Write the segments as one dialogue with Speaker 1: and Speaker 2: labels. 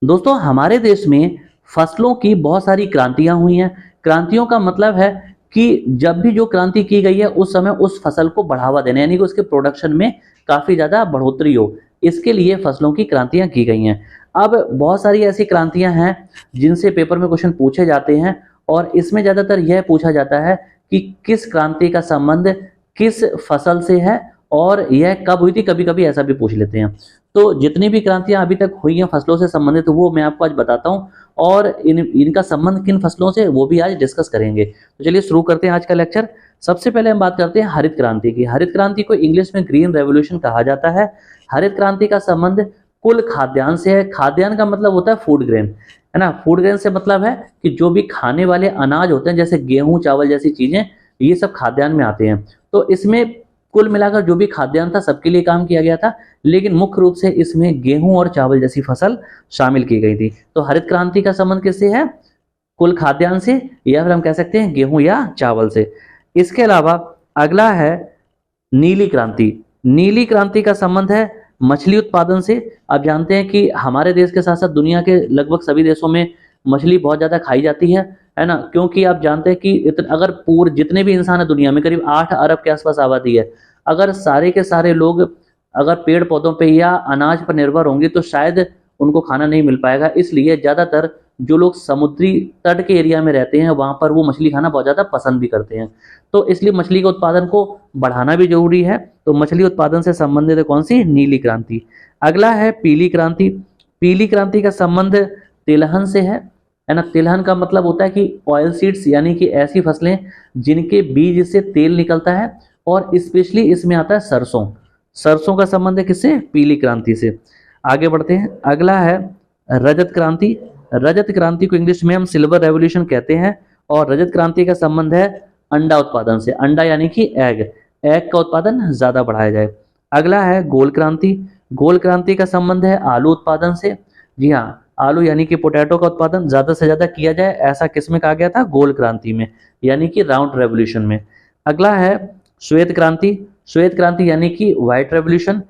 Speaker 1: दोस्तों हमारे देश में फसलों की बहुत सारी क्रांतियां हुई हैं। क्रांतियों का मतलब है कि जब भी जो क्रांति की गई है उस समय उस फसल को बढ़ावा देना, यानी कि उसके प्रोडक्शन में काफी ज्यादा बढ़ोतरी हो, इसके लिए फसलों की क्रांतियां की गई हैं। अब बहुत सारी ऐसी क्रांतियां हैं जिनसे पेपर में क्वेश्चन पूछे जाते हैं और इसमें ज्यादातर यह पूछा जाता है कि किस क्रांति का संबंध किस फसल से है और यह कब हुई थी। कभी कभी ऐसा भी पूछ लेते हैं। तो जितनी भी क्रांतियां अभी तक हुई हैं फसलों से संबंधित, वो मैं आपको आज बताता हूं और इनका संबंध किन फसलों से वो भी आज डिस्कस करेंगे। तो चलिए शुरू करते हैं आज का लेक्चर। सबसे पहले हम बात करते हैं हरित क्रांति की। हरित क्रांति को इंग्लिश में ग्रीन रेवोल्यूशन कहा जाता है। हरित क्रांति का संबंध कुल खाद्यान्न से है। खाद्यान्न का मतलब होता है फूड ग्रेन, है ना। फूड ग्रेन से मतलब है कि जो भी खाने वाले अनाज होते हैं जैसे गेहूं चावल जैसी चीजें, ये सब खाद्यान्न में आते हैं। तो इसमें कुल मिलाकर जो भी खाद्यान्न था सबके लिए काम किया गया था, लेकिन मुख्य रूप से इसमें गेहूं और चावल जैसी फसल शामिल की गई थी। तो हरित क्रांति का संबंध किससे है? कुल खाद्यान्न से, या फिर हम कह सकते हैं गेहूं या चावल से। इसके अलावा अगला है नीली क्रांति। नीली क्रांति का संबंध है मछली उत्पादन से। आप जानते हैं कि हमारे देश के साथ साथ दुनिया के लगभग सभी देशों में मछली बहुत ज्यादा खाई जाती है ना। क्योंकि आप जानते हैं कि अगर पूरे जितने भी इंसान है दुनिया में, करीब 8 अरब के आसपास आबादी है, अगर सारे के सारे लोग अगर पेड़ पौधों पे या अनाज पर निर्भर होंगे तो शायद उनको खाना नहीं मिल पाएगा। इसलिए ज्यादातर जो लोग समुद्री तट के एरिया में रहते हैं वहां पर वो मछली खाना बहुत ज्यादा पसंद भी करते हैं। तो इसलिए मछली के उत्पादन को बढ़ाना भी जरूरी है। तो मछली उत्पादन से संबंधित है कौन सी? नीली क्रांति। अगला है पीली क्रांति। पीली क्रांति का संबंध तिलहन से है ना। तिलहन का मतलब होता है कि ऑयल सीड्स, यानी कि ऐसी फसलें जिनके बीज से तेल निकलता है, और स्पेशली इसमें आता है सरसों। सरसों का संबंध है किससे? पीली क्रांति से। आगे बढ़ते हैं। अगला है रजत क्रांति। रजत क्रांति को इंग्लिश में हम सिल्वर रेवोल्यूशन कहते हैं और रजत क्रांति का संबंध है अंडा उत्पादन से। अंडा यानी कि एग का उत्पादन ज्यादा बढ़ाया जाए। अगला है गोल क्रांति। गोल क्रांति का संबंध है आलू उत्पादन से। जी हाँ, आलू यानी कि पोटैटो का उत्पादन ज्यादा से ज्यादा किया जाए, ऐसा किसमें कहा गया था? गोल क्रांति में, यानी कि राउंड रेवोल्यूशन में। अगला है श्वेत क्रांति। श्वेत क्रांति यानी कि व्हाइट रेवोल्यूशन।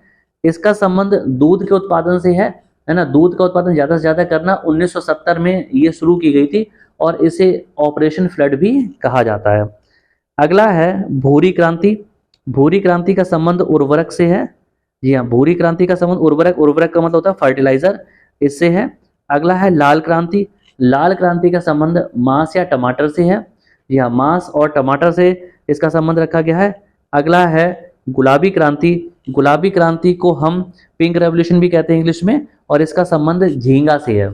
Speaker 1: इसका संबंध दूध के उत्पादन से है ना। दूध का उत्पादन ज्यादा से ज्यादा करना 1970 में ये शुरू की गई थी और इसे ऑपरेशन फ्लड भी कहा जाता है। अगला है भूरी क्रांति। भूरी क्रांति का संबंध उर्वरक से है। जी हाँ, भूरी क्रांति का संबंध उर्वरक का मतलब होता है फर्टिलाइजर, इससे है। अगला है लाल क्रांति। लाल क्रांति का संबंध मांस या टमाटर से है। जी हाँ, मांस और टमाटर से इसका संबंध रखा गया है। अगला है गुलाबी क्रांति। गुलाबी क्रांति को हम पिंक रेवोल्यूशन भी कहते हैं इंग्लिश में, और इसका संबंध झींगा से है।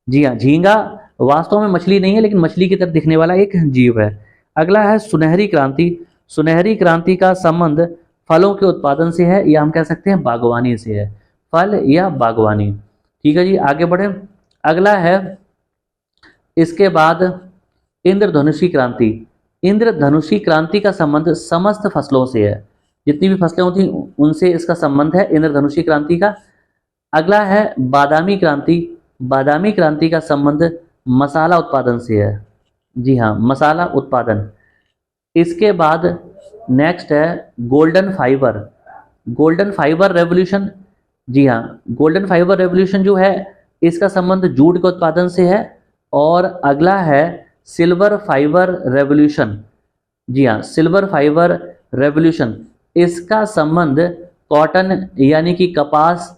Speaker 1: जी हाँ, झींगा वास्तव में मछली नहीं है, लेकिन मछली की तरह दिखने वाला एक जीव है। अगला है सुनहरी क्रांति। सुनहरी क्रांति का संबंध फलों के उत्पादन से है, या हम कह सकते हैं बागवानी से है। फल या बागवानी। ठीक है जी, आगे बढ़े। अगला है इसके बाद इंद्रधनुषी क्रांति। इंद्रधनुषी क्रांति का संबंध समस्त फसलों से है। जितनी भी फसलें होती उनसे इसका संबंध है इंद्रधनुषी क्रांति का। अगला है बादामी क्रांति। बादामी क्रांति का संबंध मसाला उत्पादन से है। जी हाँ, मसाला उत्पादन। इसके बाद नेक्स्ट है golden fibre. Golden fibre revolution. जी हाँ, गोल्डन फाइबर रेवोल्यूशन जो है इसका संबंध जूट के उत्पादन से है। और अगला है सिल्वर फाइबर रेवोल्यूशन। जी हाँ, सिल्वर फाइबर रेवोल्यूशन, इसका संबंध कॉटन यानी कि कपास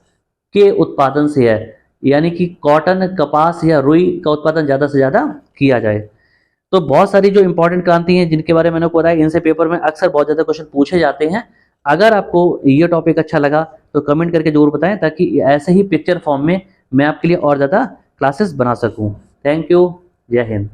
Speaker 1: के उत्पादन से है। यानी कि कॉटन, कपास या रुई का उत्पादन ज्यादा से ज्यादा किया जाए। तो बहुत सारी जो इंपॉर्टेंट क्रांति हैं जिनके बारे में मैंने बताया, इनसे पेपर में अक्सर बहुत ज्यादा क्वेश्चन पूछे जाते हैं। अगर आपको ये टॉपिक अच्छा लगा तो कमेंट करके जरूर बताएं, ताकि ऐसे ही पिक्चर फॉर्म में मैं आपके लिए और ज्यादा क्लासेस बना सकूं। Thank you. जय हिंद।